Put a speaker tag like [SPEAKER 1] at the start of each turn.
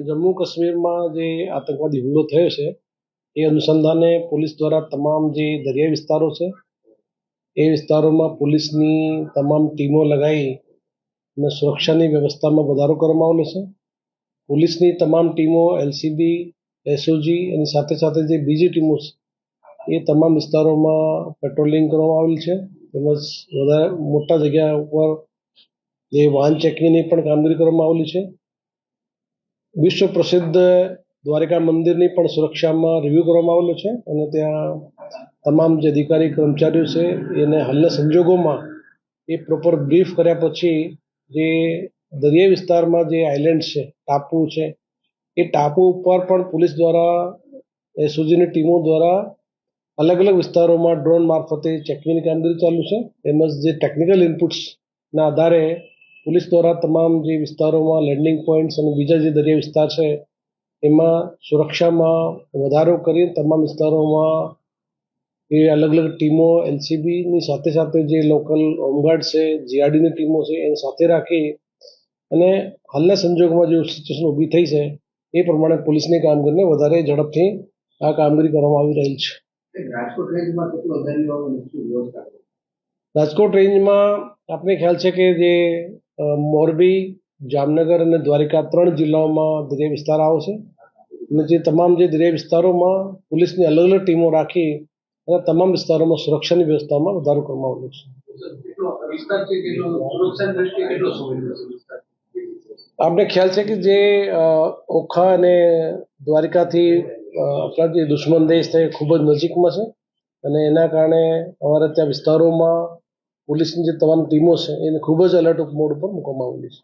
[SPEAKER 1] જમ્મુ કાશ્મીરમાં જે આતંકવાદી હુમલો થયો છે એ અનુસંધાને પોલીસ દ્વારા તમામ જે દરિયાઈ વિસ્તારો છે એ વિસ્તારોમાં પોલીસની તમામ ટીમો લગાવી અને સુરક્ષાની વ્યવસ્થામાં વધારો કરવામાં આવેલો છે. પોલીસની તમામ ટીમો એલસીબી, એસઓજી અને સાથે સાથે જે બીજી ટીમો છે એ તમામ વિસ્તારોમાં પેટ્રોલિંગ કરવામાં આવેલ છે. તેમજ વધારે મોટા જગ્યા ઉપર જે વાહન ચેકિંગની પણ કામગીરી કરવામાં આવેલી છે. વિશ્વ પ્રસિદ્ધ દ્વારિકા મંદિરની પણ સુરક્ષામાં રિવ્યૂ કરવામાં આવેલો છે અને ત્યાં તમામ જે અધિકારી કર્મચારીઓ છે એને હાલના સંજોગોમાં એ પ્રોપર બ્રીફ કર્યા પછી જે દરિયાઈ વિસ્તારમાં જે આઇલેન્ડ છે, ટાપુ છે, એ ટાપુ ઉપર પણ પોલીસ દ્વારા એસઓજીની ટીમો દ્વારા અલગ અલગ વિસ્તારોમાં ડ્રોન મારફતે ચેકિંગની કામગીરી ચાલુ છે. તેમજ જે ટેકનિકલ ઇનપુટ્સના આધારે પોલીસ દ્વારા તમામ જે વિસ્તારોમાં લેન્ડિંગ પોઈન્ટ્સ અને બીજા જે દરિયા વિસ્તાર છે એમાં સુરક્ષામાં વધારો કરી તમામ વિસ્તારોમાં એ અલગ અલગ ટીમો એલસીબીની સાથે સાથે જે લોકલ હોમગાર્ડ છે, જીઆરડીની ટીમો છે એને સાથે રાખી અને હાલના સંજોગોમાં જે સિચ્યુએશન ઊભી થઈ છે એ પ્રમાણે પોલીસની કામગીરીને વધારે ઝડપથી આ કામગીરી કરવામાં આવી રહી છે. રાજકોટ રેન્જમાં આપને ખ્યાલ છે કે જે મોરબી, જામનગર અને દ્વારિકા 3 જિલ્લાઓમાં દરિયાઈ વિસ્તાર આવે છે અને જે તમામ જે દરિયાઈ વિસ્તારોમાં પોલીસની અલગ અલગ ટીમો રાખી અને તમામ વિસ્તારોમાં સુરક્ષાની વ્યવસ્થામાં વધારો કરવામાં આવ્યો છે. આપને ખ્યાલ છે કે જે ઓખા અને દ્વારિકાથી આપણા જે દુશ્મન દેશ છે ખૂબ જ નજીકમાં છે અને એના કારણે અમારા ત્યાં વિસ્તારોમાં પોલીસની જે તમામ ટીમો છે એને ખૂબ જ એલર્ટ મોડ ઉપર મૂકવામાં આવેલી છે.